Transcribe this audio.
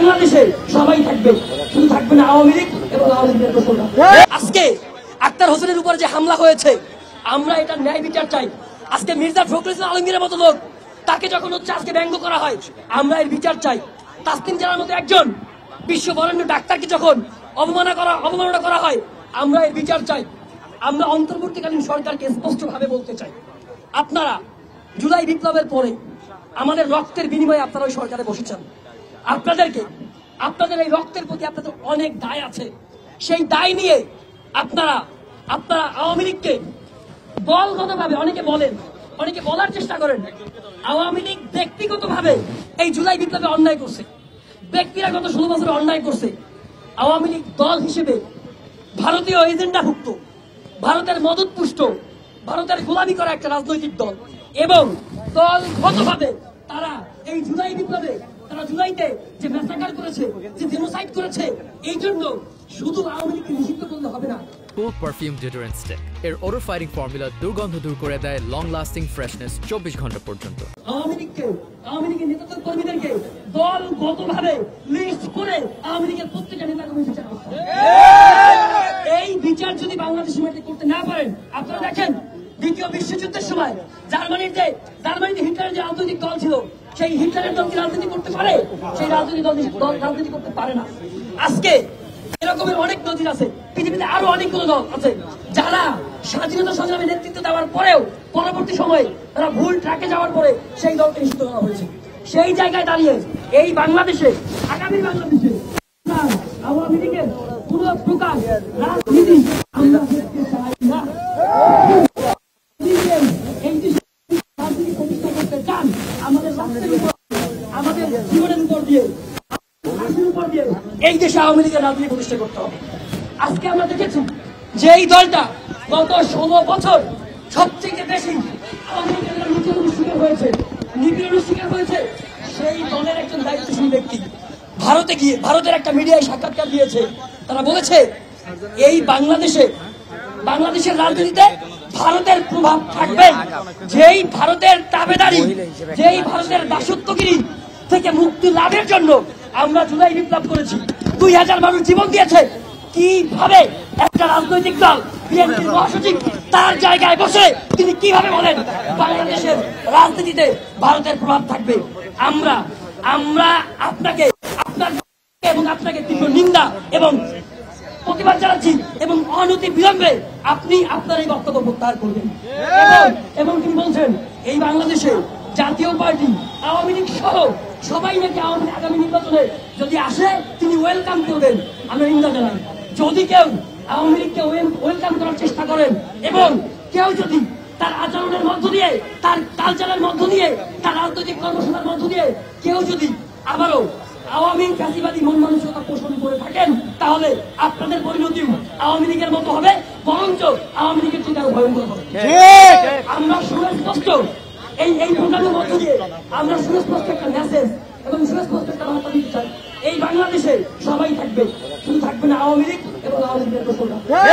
বাংলাদেশে সবাই থাকবে, শুধু থাকবে না আওয়ামী লীগ এবং আওয়ামী লীগের দোসররা। আজকে আক্তার হোসেনের উপর যে হামলা হয়েছে, আমরা এটা ন্যায় বিচার চাই। আজকে মির্জা ফখরুল ইসলাম আলমগীরের মতো লোক, তাকে যখন আজকে ব্যঙ্গ করা হয়, আমরা এর বিচার চাই। তাসলিম জানার মতো একজন বিশ্ববরেণ্য ডাক্তারকে যখন অবমাননা করা হয়, আমরা এর বিচার চাই। আমরা অন্তর্বর্তীকালীন সরকারকে স্পষ্টভাবে বলতে চাই, আপনারা জুলাই বিপ্লবের পরে আমাদের রক্তের বিনিময়ে আপনারা ওই সরকারে বসেছেন। আপনাদের এই রক্তের প্রতি আপনাদের অনেক দায় আছে। সেই দায় নিয়ে আপনারা আওয়ামী লীগকে দলগতভাবে অনেকে বলার চেষ্টা করেন আওয়ামী লীগ ব্যক্তিগতভাবে এই জুলাই বিপ্লবে অন্যায় করছে, ব্যক্তিরা গত 16 বছরে অন্যায় করছে। আওয়ামী লীগ দল হিসেবে ভারতীয় এজেন্ডাভুক্ত, ভারতের মদতপুষ্ট, ভারতের গোলামি করা একটা রাজনৈতিক দল, এবং দলগতভাবে তারা এই জুলাই বিপ্লবে, তারা জুলাইতে যে ম্যাসাকার করেছে, যে জেনোসাইড করেছে, এই জন্য শুধু আওয়ামী লীগকে নিষিদ্ধ করলে হবে না। Cool Perfume Deodorant Stick এর odor fighting formula দুর্গন্ধ দূর করে দেয় লং লাস্টিং ফ্রেশনেস 24 ঘন্টা পর্যন্ত। আওয়ামী লীগের নেতাদের কর্মীদেরকে দলগতভাবে লিস্ট করে আওয়ামী লীগের প্রত্যেকটা নেতাকে বিচার করতে হবে। এই বিচার যদি বাংলাদেশের মাটিতে করতে না পারেন, আপনারা দেখেন দ্বিতীয় বিশ্বযুদ্ধের সময় জার্মানিতে হিটলারের যে রাজনৈতিক দল ছিল, সেই হিটলারের দল কি রাজনীতি করতে পারে? সেই রাজনৈতিক দল রাজনীতি করতে পারে না। আজকে এরকমের অনেক নজির আছে, পৃথিবীতে আরো অনেকগুলো দল আছে যারা স্বাধীনতা সংগ্রামে নেতৃত্ব দেওয়ার পরেও পরবর্তী সময়ে তারা ভুল ট্র্যাকে যাওয়ার পরে সেই দলকে নিষিদ্ধ করা হয়েছে। সেই জায়গায় দাঁড়িয়ে এই বাংলাদেশে, আগামী বাংলাদেশে আওয়ামী লীগের পুরো প্রকার রাজনীতি আমরা দেখতে চাই না। এই দেশে রাজনীতি প্রতিষ্ঠা করতে চান, আমাদের রাষ্ট্রের উপর, আমাদের জীবনের উপর দিয়ে, এই দেশে আওয়ামী লীগের রাজনীতি প্রতিষ্ঠা করতে হবে। আজকে আমরা দেখেছি যে এই দলটা গত 16 বছর সবচেয়ে বেশি আওয়ামী লীগের নিপীড়নের শিকার হয়েছে। সেই দলের একজন দায়িত্বশীল ব্যক্তি ভারতের একটা মিডিয়ায় সাক্ষাৎকার দিয়েছে। তারা বলেছে এই বাংলাদেশের রাজনীতিতে ভারতের প্রভাব থাকবে। যেই ভারতের তাবেদারি, যেই ভারতের দাসত্বগিরি থেকে মুক্তি লাভের জন্য আমরা জুলাই বিপ্লব করেছি। 2000 মানুষ জীবন দিয়েছে। কিভাবে একটা রাজনৈতিক দল, বিএনপির মহাসচিব, তার জায়গায় বসে তিনি কিভাবে বলেন বাংলাদেশের রাজনীতিতে ভারতের প্রভাব থাকবে? আমরা আপনাকে তীব্র নিন্দা এবং প্রতিবাদ জানাচ্ছি, এবং অনতি বিলম্বে আপনি আপনার এই বক্তব্য প্রত্যাহার করবেন। এবং তিনি বলছেন এই বাংলাদেশে জাতীয় পার্টি, আওয়ামী লীগ সহ সবাই নাকি আগামী নির্বাচনে যদি আসে তিনি ওয়েলকাম করবেন। আমরা নিন্দা জানাই। যদি কেউ আওয়ামী লীগকে ওয়েলকাম করার চেষ্টা করেন, এবং কেউ যদি তার আচরণের মধ্য দিয়ে, তার কালচারের মধ্য দিয়ে, তার রাজনৈতিক কর্মসূচির মধ্য দিয়ে কেউ যদি আবারও আওয়ামী ফ্যাসিবাদী মন মানসিকতা পোষণ করে থাকেন, তাহলে আপনাদের পরিণতিও আওয়ামী লীগের মতো হবে, বরঞ্চ আওয়ামী লীগের থেকে আরো ভয়ঙ্কর হবে। আমরা সুস্পষ্ট এই প্রোগ্রামের মধ্য দিয়ে আমরা সুস্পষ্ট একটা মেসেজ এবং সুস্পষ্ট একটা বার্তা দিতে চাই। এই বাংলাদেশে সবাই থাকবে, শুধু থাকবে না আওয়ামী লীগ এবং আওয়ামী লীগের দোসররা।